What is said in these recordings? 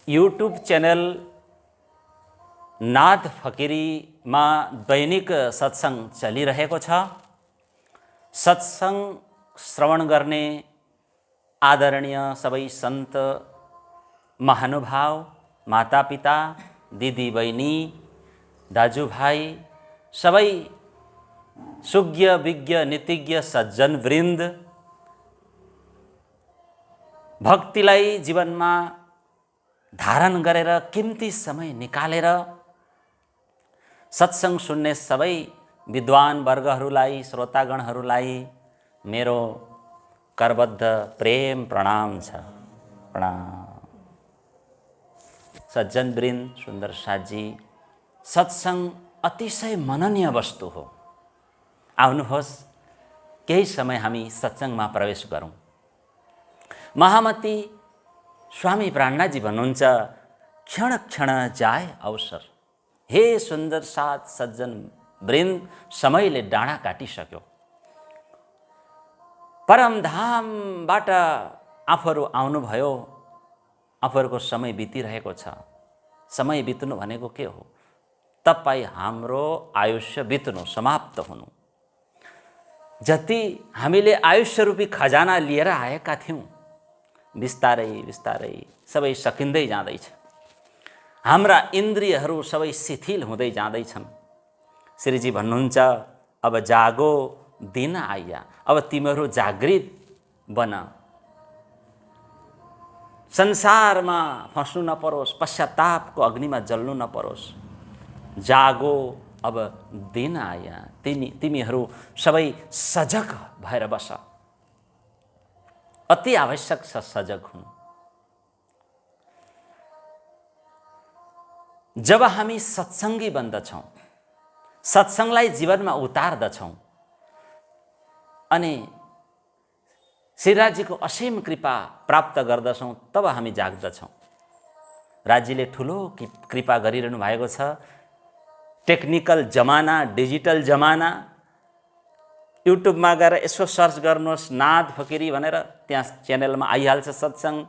YouTube channel नाद फकिरीमा दैनिक सत्संग चलिरहेको छ। सत्संग श्रवण गर्ने आदरणीय सबै सन्त महानुभाव, मातापिता, दिदी बहिनी, दाजुभाइ, सबै सुज्ञ विज्ञ नीतिज्ञ सज्जन वृन्द, भक्तिलाई जीवनमा धारण गरेर किम्ती समय निकालेर सत्संग सुन्ने सबै विद्वान वर्गहरूलाई, श्रोतागणहरूलाई मेरो करबद्ध प्रेम प्रणाम छ। प्रणाम। सज्जन वृन्द, सुन्दर साथजी, सत्संग अतिशय मननीय वस्तु हो। आउनुहोस् केही समय हामी सत्संगमा प्रवेश गरौँ। महामती स्वामी प्राणनाथजी भन्नुहुन्छ, क्षण क्षण जाए अवसर। हे सुन्दर साथ सज्जन वृन्द, समयले डाँडा काटिसक्यो। परमधामबाट आफूहरू आउनुभयो, आफूहरूको समय बितिरहेको छ। समय बित्नु भनेको के हो? तपाईँ हाम्रो आयुष्य बित्नु, समाप्त हुनु। जति हामीले आयुष्य रूपी खजाना लिएर आएका थियौँ, बिस्तारै बिस्तारै सबै सकिँदै जाँदैछ। हाम्रा इन्द्रियहरू सबै शिथिल हुँदै जाँदैछन्। श्रीजी भन्नुहुन्छ, अब जागो दिन आइया, अब तिमीहरू जागृत बन। संसारमा फस्नु नपरोस्, पश्चातापको अग्निमा जल्नु नपरोस्। जागो, अब दिन आइया, तिमीहरू सबै सजग भएर बस। अति आवश्यक छ सजग हुनु। जब हामी सत्संगी बन्दछौँ, सत्संगलाई जीवनमा उतार्दछौँ अनि श्रीराजीको असीम कृपा प्राप्त गर्दछौँ, तब हामी जाग्दछौँ। राज्यले ठुलो कृपा गरिरहनु भएको छ। टेक्निकल जमाना, डिजिटल जमाना। युट्युबमा गएर यसो सर्च गर्नुहोस् नाद फकिरी भनेर, त्यहाँ च्यानलमा आइहाल्छ सत्संग।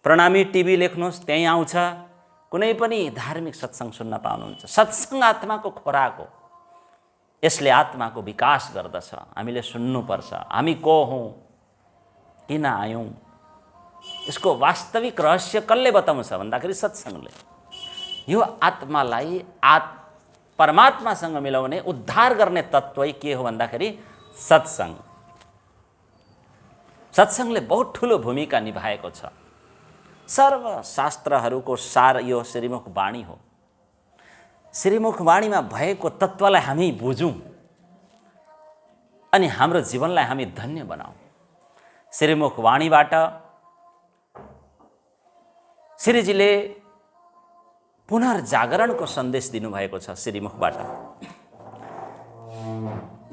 प्रणामी टिभी लेख्नुहोस्, त्यहीँ आउँछ। कुनै पनि धार्मिक सत्संग सुन्न पाउनुहुन्छ। सत्संग आत्माको खोराक हो। यसले आत्माको विकास गर्दछ। हामीले सुन्नुपर्छ, हामी को हौँ, किन आयौँ। यसको वास्तविक रहस्य कसले बताउँछ भन्दाखेरि सत्संगले। यो आत्मालाई परमात्मासँग मिलाउने, उद्धार गर्ने तत्त्वै के हो भन्दाखेरि सत्संग। सत्संगले बहुत ठुलो भूमिका निभाएको छ। सर्वशास्त्रहरूको सार यो श्रीमुख वाणी हो। श्रीमुख वाणीमा भएको तत्त्वलाई हामी बुझौँ अनि हाम्रो जीवनलाई हामी धन्य बनाऊ। श्रीमुख वाणीबाट श्रीजीले पुनर्जागरणको सन्देश दिनुभएको छ। श्रीमुखबाट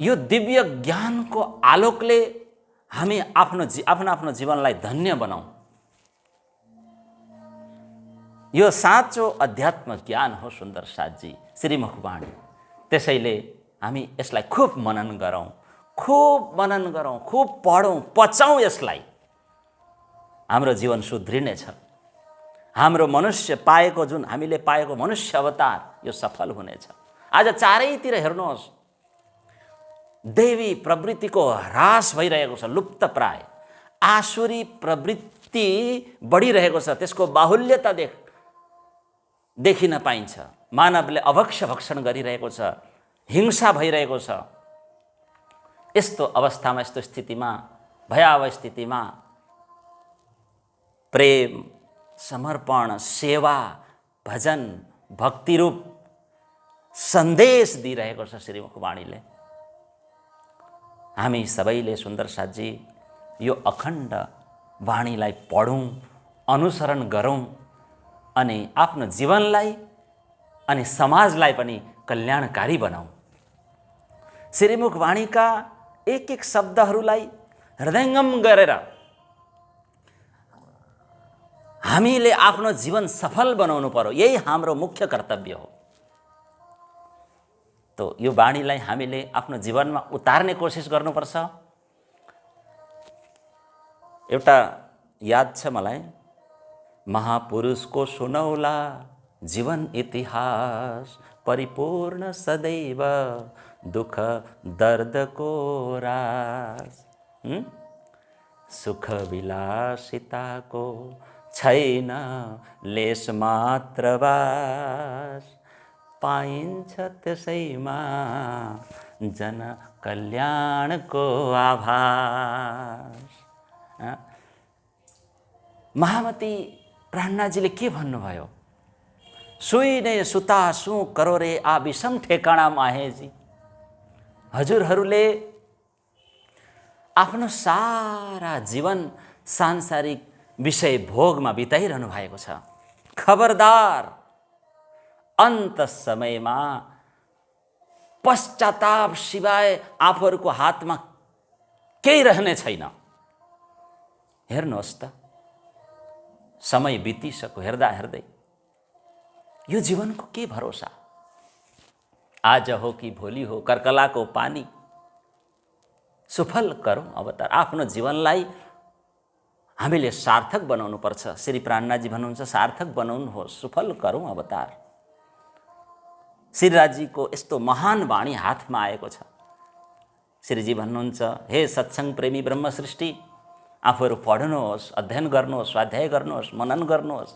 यो दिव्य ज्ञानको आलोकले हामी आफ्नो जीवनलाई धन्य बनाऊ। यो साँचो अध्यात्म ज्ञान हो सुन्दर साथजी, श्रीमुख वाणी। त्यसैले हामी यसलाई खुब मनन गरौँ, खुब पढौँ, पचाउँ यसलाई। हाम्रो जीवन सुध्रिनेछ। हाम्रो मनुष्य पाएको, जुन हामीले पाएको मनुष्य अवतार, यो सफल हुनेछ। आज चारैतिर हेर्नुहोस्, दैवी प्रवृत्तिको ह्रास भइरहेको छ, लुप्त प्राय। आसुरी प्रवृत्ति बढिरहेको छ, त्यसको बाहुल्यता देखिन पाइन्छ। मानवले अभक्ष्य भक्षण गरिरहेको छ, हिंसा भइरहेको छ। यस्तो अवस्थामा, यस्तो स्थितिमा, भयावह स्थितिमा प्रेम, समर्पण, सेवा, भजन, भक्तिरूप सन्देश दिइरहेको छ श्रीमुख वाणीले। हामी सबैले सुन्दर साथजी यो अखण्ड वाणीलाई पढौँ, अनुसरण गरौँ अनि आफ्नो जीवनलाई अनि समाजलाई पनि कल्याणकारी बनाऊ। श्रीमुख वाणीका एक एक शब्दहरूलाई हृदयङ्गम गरेर हामीले आफ्नो जीवन सफल बनाउनु पर्यो। यही हाम्रो मुख्य कर्तव्य हो। तो यो वाणीलाई हामीले आफ्नो जीवनमा उतार्ने कोसिस गर्नुपर्छ। एउटा याद छ मलाई, महापुरुष को सुनौला जीवन इतिहास, परिपूर्ण सदैव दुख दर्द को रास। सुख विलासिता को छैन लेस मात्र बास, पाइन्छ त्यसैमा जन कल्याणको आभास। महामती प्राणनाथजीले के भन्नुभयो? सुइने सुता सु करो रे आ विषम ठेकाना माहेजी। हजुरहरूले आफ्नो सारा जीवन सांसारिक विषय भोगमा बिताइरहनु भएको छ। खबरदार, अन्त समयमा पश्चाताप सिवाय आफूहरूको हातमा केही रहने छैन। हेर्नुहोस् त, समय बितिसक्यो हेर्दा हेर्दै। यो जीवनको के भरोसा? आज हो कि भोलि हो, कर्कलाको पानी। सुफल गरौँ अवतार। आफ्नो जीवनलाई हामीले सार्थक बनाउनु पर्छ। श्री प्राणनाथजी भन्नुहुन्छ सार्थक बनाउनुहोस्, सुफल गरौँ अवतार। श्रीराजीको यस्तो महान वाणी हातमा आएको छ। श्रीजी भन्नुहुन्छ, हे सत्संग प्रेमी ब्रह्म सृष्टि, आफूहरू पढ्नुहोस्, अध्ययन गर्नुहोस्, स्वाध्याय गर्नुहोस्, मनन गर्नुहोस्।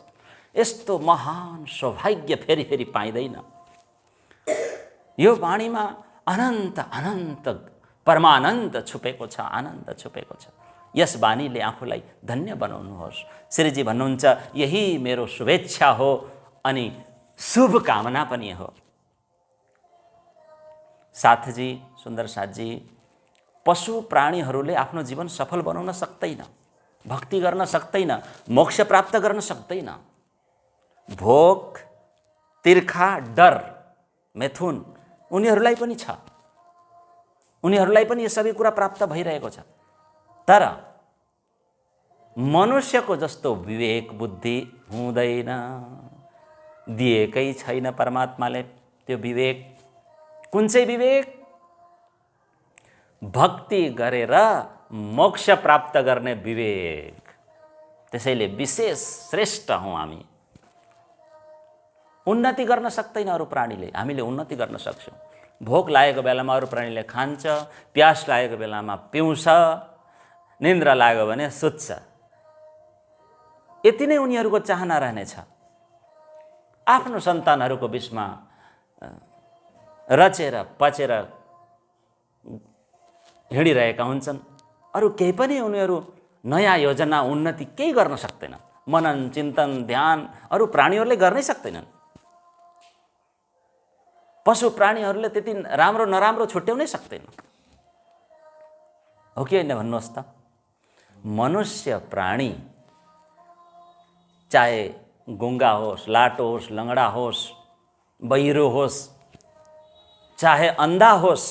यस्तो महान सौभाग्य फेरि फेरि पाइँदैन। यो वाणीमा अनन्त अनन्त परमानन्द छुपेको छ, आनन्द छुपेको छ। यस वाणीले आफूलाई धन्य बनाउनुहोस्। श्रीजी भन्नुहुन्छ, यही मेरो शुभेच्छा हो अनि शुभकामना पनि हो। साथजी, सुन्दर साथजी, पशु प्राणीहरूले आफ्नो जीवन सफल बनाउन सक्दैन, भक्ति गर्न सक्दैन, मोक्ष प्राप्त गर्न सक्दैन। भोग, तिर्खा, डर, मैथुन उनीहरूलाई पनि छ। उनीहरूलाई पनि यो सबै कुरा प्राप्त भइरहेको छ। तर मनुष्यको जस्तो विवेक बुद्धि हुँदैन, दिएकै छैन परमात्माले त्यो विवेक। कुन चाहिँ विवेक? भक्ति गरेर मोक्ष प्राप्त गर्ने विवेक। त्यसैले विशेष श्रेष्ठ हौँ हामी। उन्नति गर्न सक्दैन अरू प्राणीले, हामीले उन्नति गर्न सक्छौँ। भोक लागेको बेलामा अरू प्राणीले खान्छ, प्यास लागेको बेलामा पिउँछ, निन्द्रा लाग्यो भने सुत्छ। यति नै उनीहरूको चाहना रहनेछ। आफ्नो सन्तानहरूको बिचमा रचेर पचेर हिँडिरहेका हुन्छन्। अरू केही पनि उनीहरू नयाँ योजना उन्नति केही गर्न सक्दैन। मनन चिन्तन ध्यान अरू प्राणीहरूले गर्नै सक्दैनन्। पशु प्राणीहरूले त्यति राम्रो नराम्रो छुट्याउनै सक्दैन। हो कि होइन भन्नुहोस् त? मनुष्य प्राणी चाहे गुङ्गा होस्, लाटो होस्, लङ्गडा होस्, बहिरो होस्, चाहे अन्धा होस्,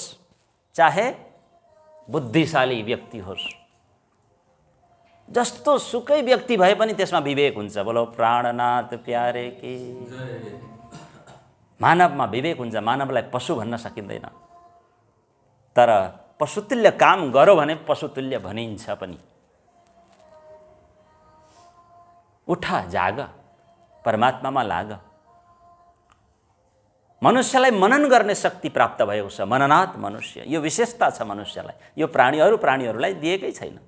चाहे बुद्धिशाली व्यक्ति होस्, जस्तो सुकै व्यक्ति भए पनि त्यसमा विवेक हुन्छ। बोलो प्राणनाथ प्यारे की। मानवमा विवेक हुन्छ। मानवलाई पशु भन्न सकिँदैन। तर पशुतुल्य काम गरो भने पशुतुल्य भनिन्छ पनि। उठ, जाग, परमात्मामा लाग। मनुष्यलाई मनन गर्ने शक्ति प्राप्त भएको छ। मननात् मनुष्य, यो विशेषता छ मनुष्यलाई। यो प्राणीहरूलाई दिएकै छैन।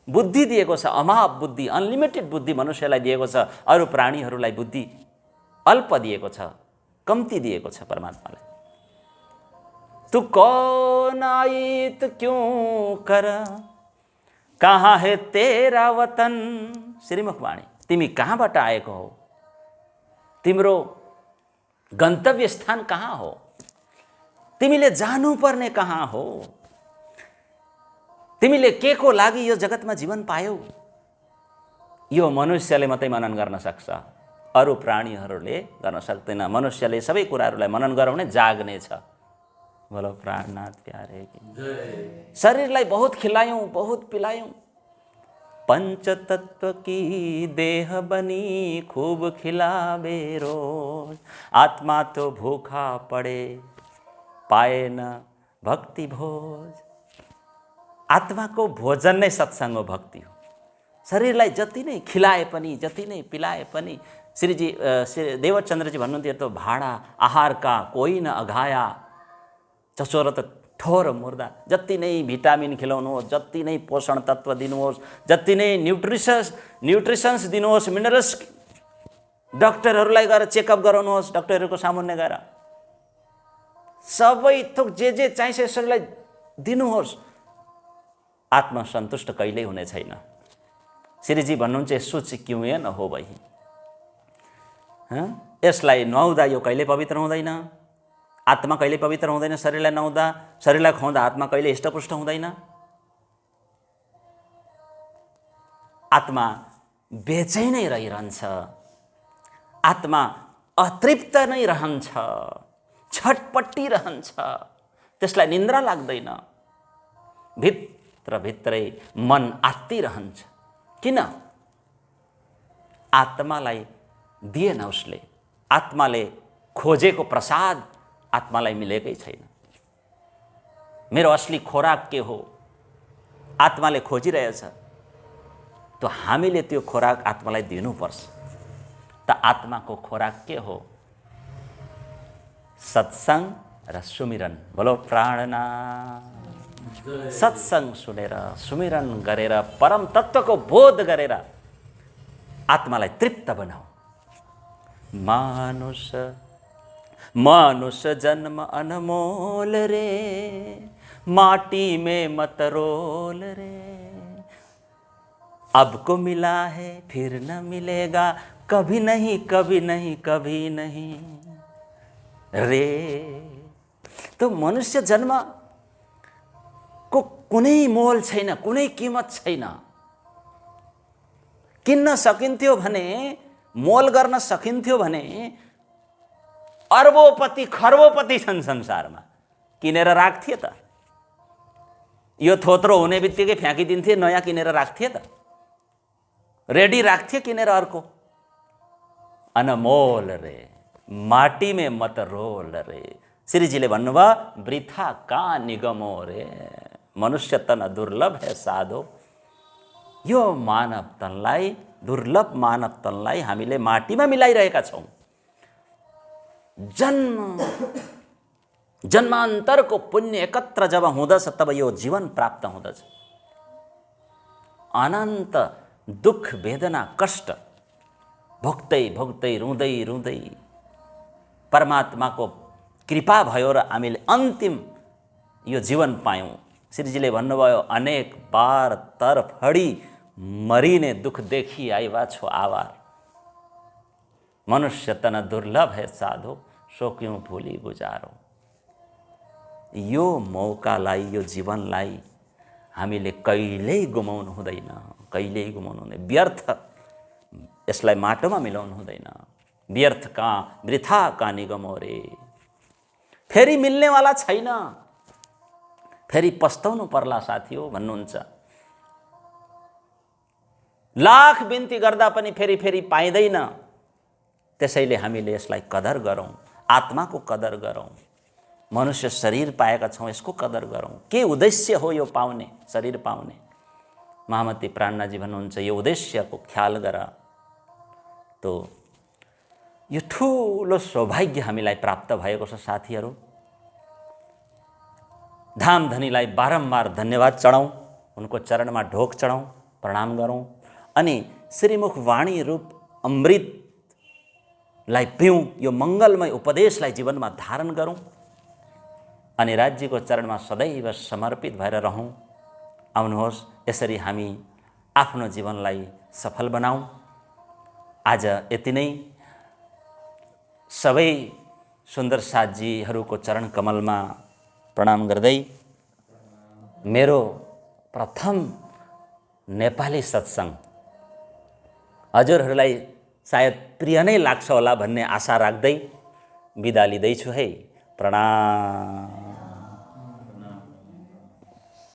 बुद्धि दिएको छ, अमाप बुद्धि, अनलिमिटेड बुद्धि मनुष्यलाई दिएको छ। अरू प्राणीहरूलाई बुद्धि अल्प दिएको छ, कम्ती दिएको छ परमात्माले। तू कौन आई तो क्यों कर, कहाँ है तेरा वतन। श्रीमुखवाणी, तिमी कहाँबाट आएको हो? तिम्रो गन्तव्य स्थान कहाँ हो? तिमीले जानुपर्ने कहाँ हो? तिमीले के को लागि यो जगतमा जीवन पायौ? यो मनुष्यले मात्रै मनन गर्न सक्छ, अरू प्राणीहरूले गर्न सक्दैन। मनुष्यले सबै कुराहरूलाई मनन गरौँ भने जाग्ने छ। बोलो प्राणनाथ प्यारे की। शरीरलाई बहुत खिलायौँ, बहुत पिलायौँ, पंचतत्व की देह बनी खूब खिलावे रोज, आत्मा तो भूखा पड़े पाए न भक्ति भोज। आत्माको भोजन नै सत्संग हो, भक्ति हो। शरीरलाई जति नै खिलाए पनि, जति नै पिलाए पनि, श्री देवचन्द्रजी भन्नुहुन्थ्यो, त भाडा आहारका कोही न अघाया, चचोर त ठोर मुर्दा। जति नै भिटामिन खिलाउनुहोस्, जति नै पोषण तत्त्व दिनुहोस्, जति नै न्युट्रिसन्स दिनुहोस्, मिनरल्स डक्टरहरूलाई गएर चेकअप गराउनुहोस्, डक्टरहरूको सामुन्ने गएर सबै थोक जे चाहिन्छ शरीरलाई दिनुहोस्, आत्मसन्तुष्ट कहिल्यै हुने छैन। श्रीजी भन्नुहुन्छ यसो चाहिँ क्यों न हो भाइ, यसलाई नुहाउँदा यो कहिले पवित्र हुँदैन, आत्मा कहिले पवित्र हुँदैन। शरीरलाई नुहाउँदा, शरीरलाई खुवाउँदा आत्मा कहिले हृष्टपुष्ट हुँदैन। आत्मा बेचैनै रहिरहन्छ, आत्मा अतृप्त नै रहन्छ, छटपट्टी रहन्छ, त्यसलाई निन्द्रा लाग्दैन, भित्रभित्रै मन आत्तिरहन्छ। किन? आत्मालाई दिएन उसले, आत्माले खोजेको प्रसाद आत्मालाई मिलेकै छैन। मेरो असली खोराक के हो आत्माले खोजिरहेछ, त हामीले त्यो खोराक आत्मालाई दिनुपर्छ। त आत्माको खोराक के हो? सत्संग र सुमिरन। बोलो प्राणनाथ। सत्संग सुनेर, सुमिरन गरेर, परम तत्त्वको बोध गरेर आत्मालाई तृप्त बनाऊ। मानुष जन्म अनमोल रे, माटी में मत रोल रे, अब को मिला है फिर न मिलेगा, कभी नहीं कभी नहीं कभी नहीं रे। तो मनुष्य जन्म को कुनै मोल छैन, कुनै किमत छैन। किन्न सकिन्थ्यो भने, मोल गर्न सकिन्थ्यो भने अर्बोपति खर्बोपति छन् संसारमा, किनेर राख्थे त। यो थोत्रो हुने बित्तिकै फ्याँकिदिन्थे, नयाँ किनेर राख्थे त, रेडी राख्थे किनेर अर्को। अनमोल रे, माटी में मत रोल रे। श्रीजीले भन्नुभयो वृथा का निगमो रे, मनुष्य तन दुर्लभ है साधो। यो मानव तनलाई, दुर्लभ मानव तनलाई हामीले माटीमा मिलाइरहेका छौँ। जन्मान्तरको पुण्य एकत्र जब हुँदछ तब यो जीवन प्राप्त हुँदछ। अनन्त दुख वेदना कष्ट भोग्दै भोग्दै रुँदै रुँदै परमात्माको कृपा भयो र हामीले अन्तिम यो जीवन पायौँ। श्रीजीले भन्नुभयो अनेक बार तरफडी मरिने दुख देखी आइवा छो आवार, मनुष्य तन दुर्लभ है साधो, सो क्यों भूली गुजारो। यो मौकालाई, यो जीवनलाई हामीले कहिल्यै गुमाउनु हुँदैन, कहिल्यै गुमाउनु हुँदैन। व्यर्थ यसलाई माटोमा मिलाउनु हुँदैन। व्यर्थ कहाँ, वृथा कहाँ निगमो रे। फेरि मिल्नेवाला छैन, फेरि पस्ताउनु पर्ला साथी हो भन्नुहुन्छ। लाख बिन्ती गर्दा पनि फेरि फेरि पाइँदैन। त्यसैले हामीले यसलाई कदर गरौँ, आत्माको कदर गरौँ। मनुष्य शरीर पाएका छौँ, यसको कदर गरौँ। के उद्देश्य हो यो पाउने, शरीर पाउने? महामती प्राणनाथजी भन्नुहुन्छ यो उद्देश्यको ख्याल गर, तो यो ठुलो सौभाग्य हामीलाई प्राप्त भएको छ साथीहरू। धामधनीलाई बारम्बार धन्यवाद चढाउँ, उनको चरणमा ढोक चढाउँ, प्रणाम गरौँ, अनि श्रीमुख वाणी रूप अमृतलाई पिउँ। यो मङ्गलमय उपदेशलाई जीवनमा धारण गरौँ अनि राज्यको चरणमा सदैव समर्पित भएर रहौँ। आउनुहोस् यसरी हामी आफ्नो जीवनलाई सफल बनाऊँ। आज यति नै। सबै सुन्दर साथजीहरूको चरण कमलमा प्रणाम गर्दै मेरो प्रथम नेपाली सत्संग हजुरहरूलाई सायद प्रिय नै लाग्छ होला भन्ने आशा राख्दै बिदा लिँदैछु है। प्रणाम।